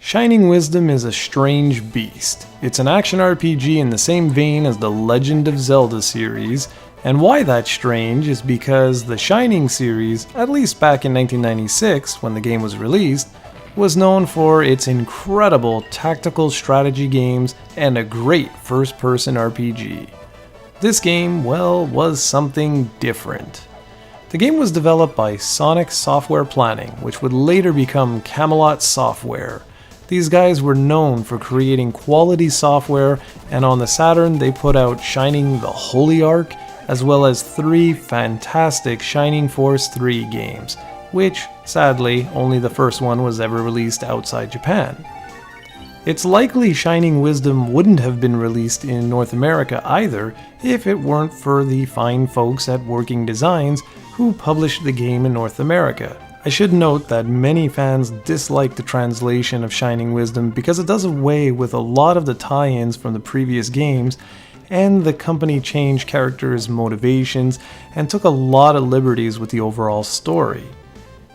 Shining Wisdom is a strange beast. It's an action RPG in the same vein as the Legend of Zelda series, and why that's strange is because the Shining series, at least back in 1996 when the game was released, was known for its incredible tactical strategy games and a great first-person RPG. This game, well, was something different. The game was developed by Sonic Software Planning, which would later become Camelot Software. These guys were known for creating quality software, and on the Saturn they put out Shining the Holy Ark, as well as 3 fantastic Shining Force 3 games, which, sadly, only the first one was ever released outside Japan. It's likely Shining Wisdom wouldn't have been released in North America either if it weren't for the fine folks at Working Designs who published the game in North America. I should note that many fans dislike the translation of Shining Wisdom because it does away with a lot of the tie-ins from the previous games, and the company changed characters' motivations and took a lot of liberties with the overall story.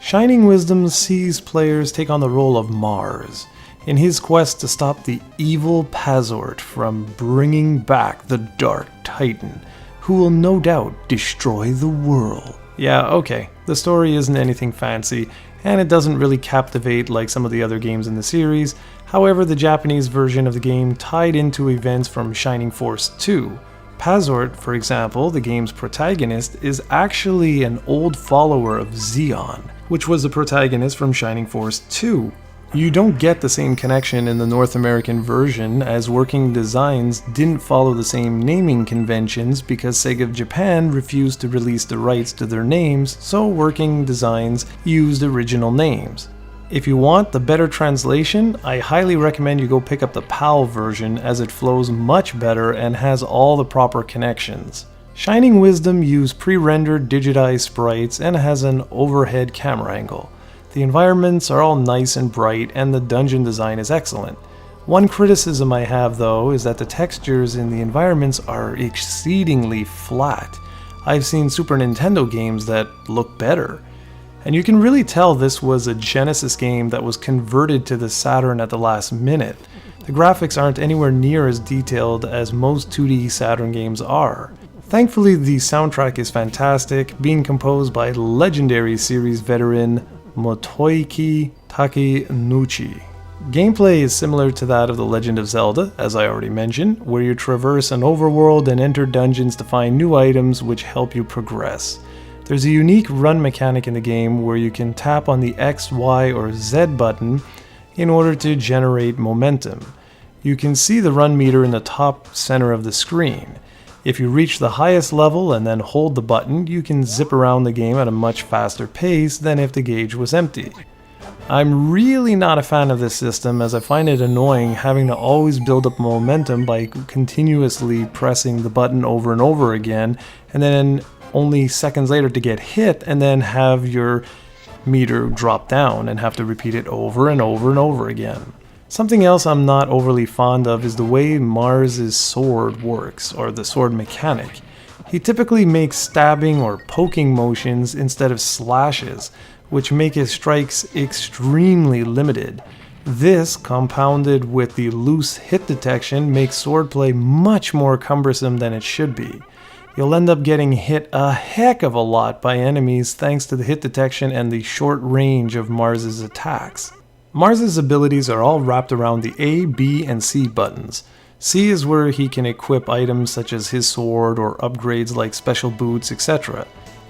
Shining Wisdom sees players take on the role of Mars in his quest to stop the evil Pazort from bringing back the Dark Titan, who will no doubt destroy the world. Yeah, okay, the story isn't anything fancy, and it doesn't really captivate like some of the other games in the series. However, the Japanese version of the game tied into events from Shining Force 2. Pazort, for example, the game's protagonist, is actually an old follower of Zeon, which was the protagonist from Shining Force 2. You don't get the same connection in the North American version, as Working Designs didn't follow the same naming conventions because SEGA Japan refused to release the rights to their names, so Working Designs used original names. If you want the better translation, I highly recommend you go pick up the PAL version, as it flows much better and has all the proper connections. Shining Wisdom used pre-rendered digitized sprites and has an overhead camera angle. The environments are all nice and bright, and the dungeon design is excellent. One criticism I have though is that the textures in the environments are exceedingly flat. I've seen Super Nintendo games that look better. And you can really tell this was a Genesis game that was converted to the Saturn at the last minute. The graphics aren't anywhere near as detailed as most 2D Saturn games are. Thankfully, the soundtrack is fantastic, being composed by legendary series veteran Motoiki Takenouchi. Gameplay is similar to that of The Legend of Zelda, as I already mentioned, where you traverse an overworld and enter dungeons to find new items which help you progress. There's a unique run mechanic in the game where you can tap on the X, Y, or Z button in order to generate momentum. You can see the run meter in the top center of the screen. If you reach the highest level and then hold the button, you can zip around the game at a much faster pace than if the gauge was empty. I'm really not a fan of this system, as I find it annoying having to always build up momentum by continuously pressing the button over and over again, and then only seconds later to get hit and then have your meter drop down and have to repeat it over and over and over again. Something else I'm not overly fond of is the way Mars' sword works, or the sword mechanic. He typically makes stabbing or poking motions instead of slashes, which make his strikes extremely limited. This, compounded with the loose hit detection, makes swordplay much more cumbersome than it should be. You'll end up getting hit a heck of a lot by enemies thanks to the hit detection and the short range of Mars' attacks. Mars' abilities are all wrapped around the A, B, and C buttons. C is where he can equip items such as his sword or upgrades like special boots, etc.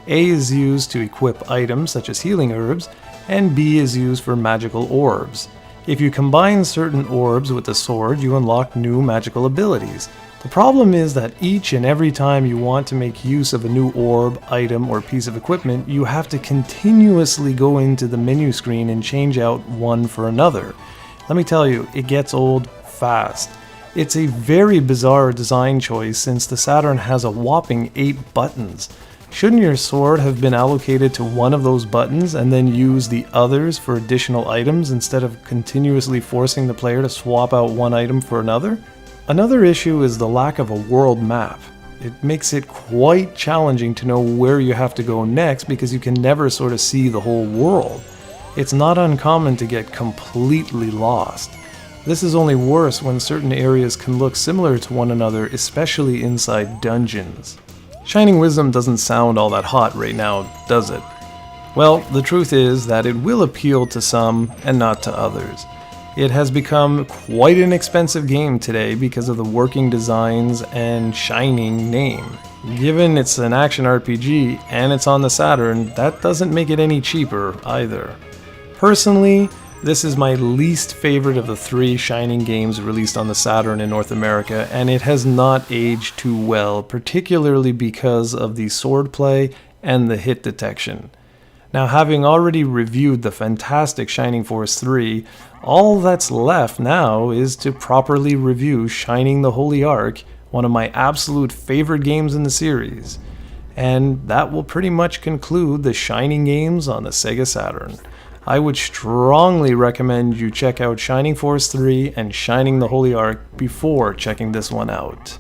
A is used to equip items such as healing herbs, and B is used for magical orbs. If you combine certain orbs with the sword, you unlock new magical abilities. The problem is that each and every time you want to make use of a new orb, item, or piece of equipment, you have to continuously go into the menu screen and change out one for another. Let me tell you, it gets old fast. It's a very bizarre design choice since the Saturn has a whopping 8 buttons. Shouldn't your sword have been allocated to one of those buttons and then use the others for additional items instead of continuously forcing the player to swap out one item for another? Another issue is the lack of a world map. It makes it quite challenging to know where you have to go next because you can never sort of see the whole world. it's not uncommon to get completely lost. This is only worse when certain areas can look similar to one another, especially inside dungeons. Shining Wisdom doesn't sound all that hot right now, does it? Well, the truth is that it will appeal to some and not to others. It has become quite an expensive game today because of the working designs and Shining name. Given it's an action RPG and it's on the Saturn, that doesn't make it any cheaper either. Personally, this is my least favorite of the 3 Shining games released on the Saturn in North America, and it has not aged too well, particularly because of the swordplay and the hit detection. Now, having already reviewed the fantastic Shining Force 3, all that's left now is to properly review Shining the Holy Ark, one of my absolute favorite games in the series. And that will pretty much conclude the Shining games on the SEGA Saturn. I would strongly recommend you check out Shining Force 3 and Shining the Holy Ark before checking this one out.